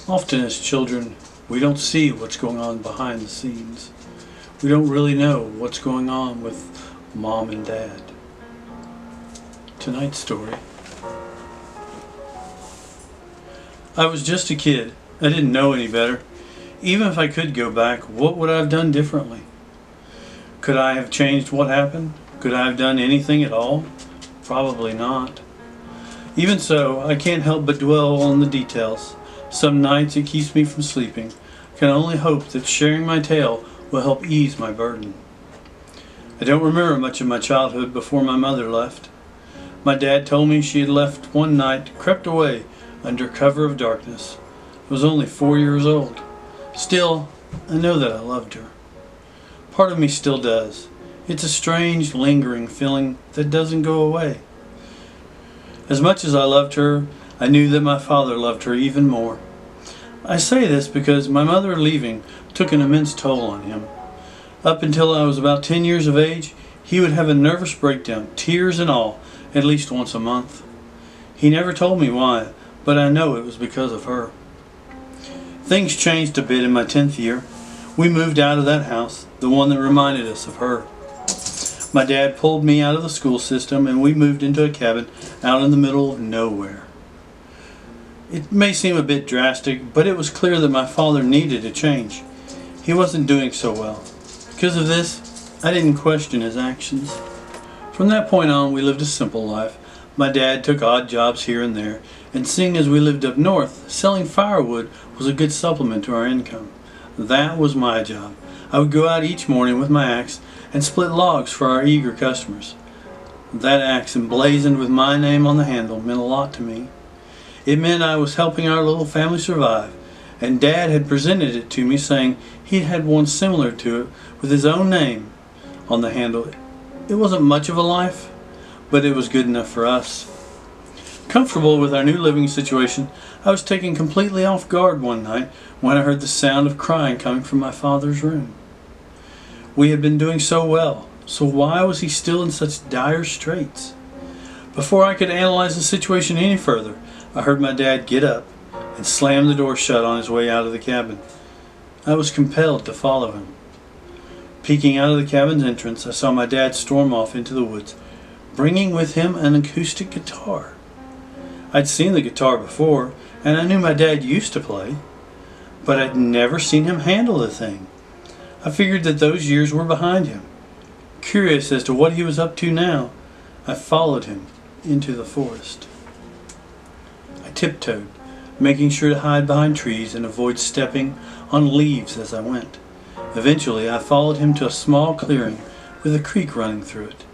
Often as children, we don't see what's going on behind the scenes. We don't really know what's going on with mom and dad. Tonight's story. I was just a kid. I didn't know any better. Even if I could go back, what would I have done differently? Could I have changed what happened? Could I have done anything at all? Probably not. Even so, I can't help but dwell on the details. Some nights it keeps me from sleeping. I can only hope that sharing my tale will help ease my burden. I don't remember much of my childhood before my mother left. My dad told me she had left one night, crept away under cover of darkness. I was only 4 years old. Still, I know that I loved her. Part of me still does. It's a strange, lingering feeling that doesn't go away. As much as I loved her, I knew that my father loved her even more. I say this because my mother leaving took an immense toll on him. Up until I was about 10 years of age, he would have a nervous breakdown, tears and all, at least once a month. He never told me why, but I know it was because of her. Things changed a bit in my 10th year. We moved out of that house, the one that reminded us of her. My dad pulled me out of the school system and we moved into a cabin out in the middle of nowhere. It may seem a bit drastic, but it was clear that my father needed a change. He wasn't doing so well. Because of this, I didn't question his actions. From that point on, we lived a simple life. My dad took odd jobs here and there, and seeing as we lived up north, selling firewood was a good supplement to our income. That was my job. I would go out each morning with my axe and split logs for our eager customers. That axe, emblazoned with my name on the handle, meant a lot to me. It meant I was helping our little family survive, and Dad had presented it to me saying he had one similar to it with his own name on the handle. It wasn't much of a life, but it was good enough for us. Comfortable with our new living situation, I was taken completely off guard one night when I heard the sound of crying coming from my father's room. We had been doing so well, so why was he still in such dire straits? Before I could analyze the situation any further, I heard my dad get up and slam the door shut on his way out of the cabin. I was compelled to follow him. Peeking out of the cabin's entrance, I saw my dad storm off into the woods, bringing with him an acoustic guitar. I'd seen the guitar before, and I knew my dad used to play, but I'd never seen him handle the thing. I figured that those years were behind him. Curious as to what he was up to now, I followed him into the forest. I tiptoed, making sure to hide behind trees and avoid stepping on leaves as I went. Eventually, I followed him to a small clearing with a creek running through it.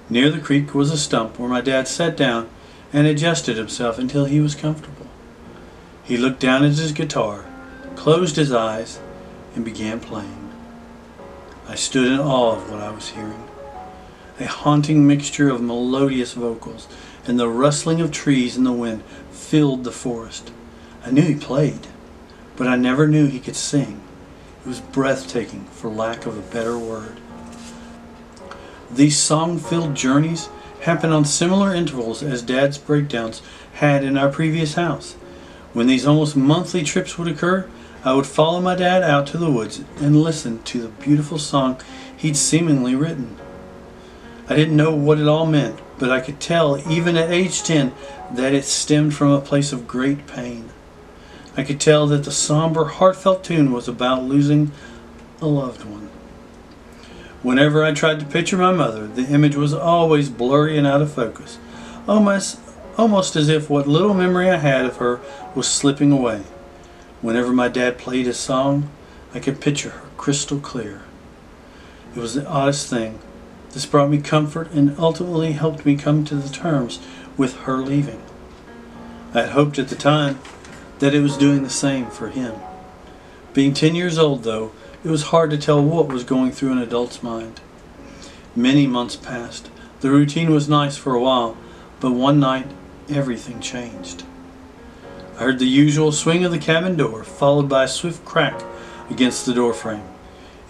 Near the creek was a stump where my dad sat down and adjusted himself until he was comfortable. He looked down at his guitar, closed his eyes, and began playing. I stood in awe of what I was hearing. A haunting mixture of melodious vocals and the rustling of trees in the wind filled the forest. I knew he played, but I never knew he could sing. It was breathtaking, for lack of a better word. These song-filled journeys happened on similar intervals as Dad's breakdowns had in our previous house. When these almost monthly trips would occur, I would follow my dad out to the woods and listen to the beautiful song he'd seemingly written. I didn't know what it all meant, but I could tell, even at age 10, that it stemmed from a place of great pain. I could tell that the somber, heartfelt tune was about losing a loved one. Whenever I tried to picture my mother, the image was always blurry and out of focus, almost as if what little memory I had of her was slipping away. Whenever my dad played his song, I could picture her crystal clear. It was the oddest thing. This brought me comfort and ultimately helped me come to the terms with her leaving. I had hoped at the time that it was doing the same for him. Being 10 years old, though, it was hard to tell what was going through an adult's mind. Many months passed. The routine was nice for a while, but one night everything changed. I heard the usual swing of the cabin door, followed by a swift crack against the door frame.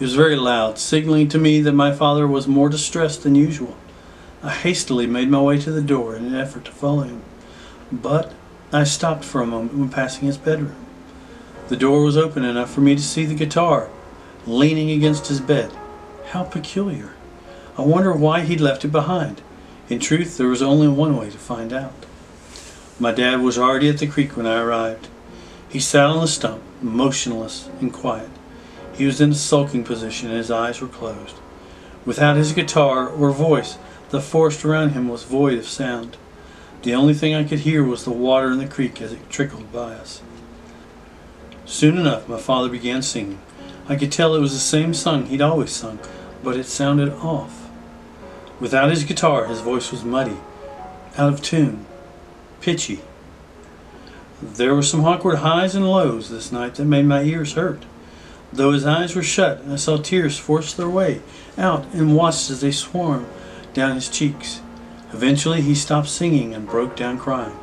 It was very loud, signaling to me that my father was more distressed than usual. I hastily made my way to the door in an effort to follow him, but I stopped for a moment when passing his bedroom. The door was open enough for me to see the guitar leaning against his bed. How peculiar. I wonder why he'd left it behind. In truth, there was only one way to find out. My dad was already at the creek when I arrived. He sat on the stump, motionless and quiet. He was in a sulking position and his eyes were closed. Without his guitar or voice, the forest around him was void of sound. The only thing I could hear was the water in the creek as it trickled by us. Soon enough, my father began singing. I could tell it was the same song he'd always sung, but it sounded off. Without his guitar, his voice was muddy, out of tune, pitchy. There were some awkward highs and lows this night that made my ears hurt. Though his eyes were shut, I saw tears force their way out and watched as they swarmed down his cheeks. Eventually he stopped singing and broke down crying.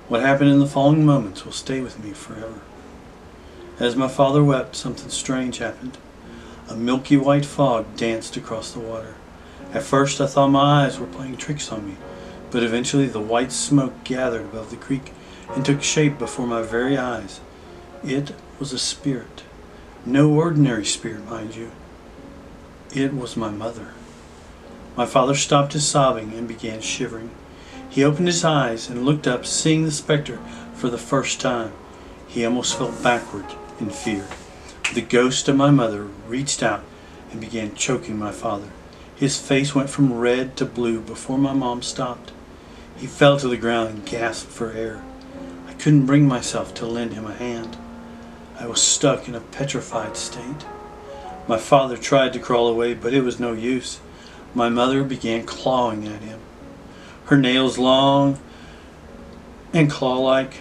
What happened in the following moments will stay with me forever. As my father wept, something strange happened. A milky white fog danced across the water. At first I thought my eyes were playing tricks on me, but eventually the white smoke gathered above the creek and took shape before my very eyes. It was a spirit. No ordinary spirit, mind you. It was my mother. My father stopped his sobbing and began shivering. He opened his eyes and looked up, seeing the specter for the first time. He almost fell backward in fear. The ghost of my mother reached out and began choking my father. His face went from red to blue before my mom stopped. He fell to the ground and gasped for air. I couldn't bring myself to lend him a hand. I was stuck in a petrified state. My father tried to crawl away, but it was no use. My mother began clawing at him. Her nails long and claw-like,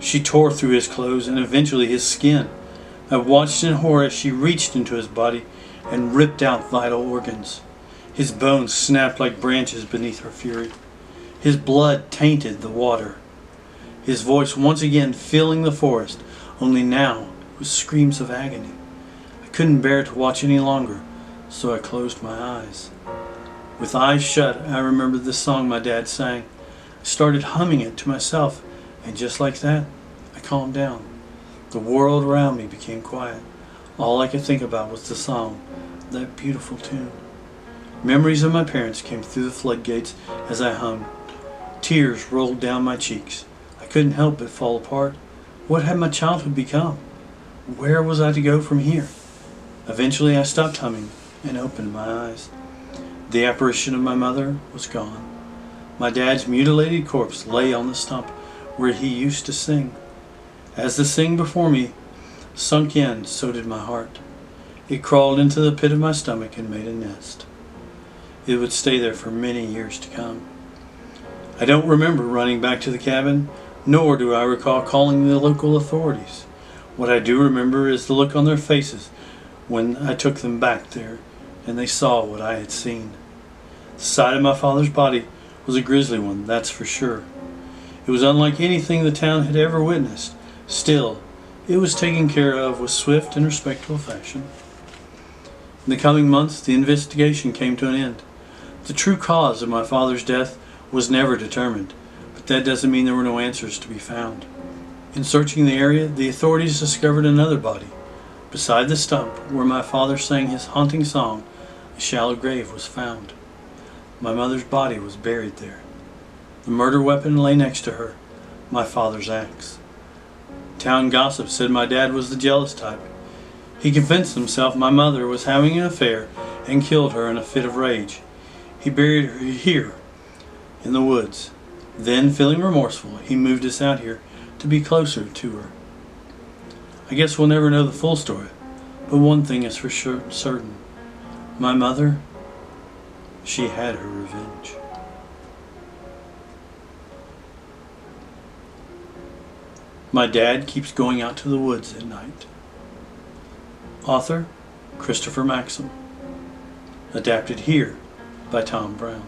she tore through his clothes and eventually his skin. I watched in horror as she reached into his body and ripped out vital organs. His bones snapped like branches beneath her fury. His blood tainted the water. His voice once again filling the forest, only now with screams of agony. I couldn't bear to watch any longer, so I closed my eyes. With eyes shut, I remembered the song my dad sang. I started humming it to myself, and just like that, I calmed down. The world around me became quiet. All I could think about was the song, that beautiful tune. Memories of my parents came through the floodgates as I hummed. Tears rolled down my cheeks. I couldn't help but fall apart. What had my childhood become? Where was I to go from here? Eventually I stopped humming and opened my eyes. The apparition of my mother was gone. My dad's mutilated corpse lay on the stump where he used to sing. As the sing before me sunk in, so did my heart. It crawled into the pit of my stomach and made a nest. It would stay there for many years to come. I don't remember running back to the cabin, nor do I recall calling the local authorities. What I do remember is the look on their faces when I took them back there and they saw what I had seen. The sight of my father's body was a grisly one, that's for sure. It was unlike anything the town had ever witnessed. Still, it was taken care of with swift and respectful fashion. In the coming months, the investigation came to an end. The true cause of my father's death was never determined, but that doesn't mean there were no answers to be found. In searching the area, the authorities discovered another body. Beside the stump where my father sang his haunting song, a shallow grave was found. My mother's body was buried there. The murder weapon lay next to her, my father's axe. Town gossip said my dad was the jealous type. He convinced himself my mother was having an affair and killed her in a fit of rage. He buried her here, in the woods. Then, feeling remorseful, he moved us out here to be closer to her. I guess we'll never know the full story, but one thing is for sure certain. My mother, she had her revenge. My dad keeps going out to the woods at night. Author, Christopher Maxim. Adapted here by Tom Brown.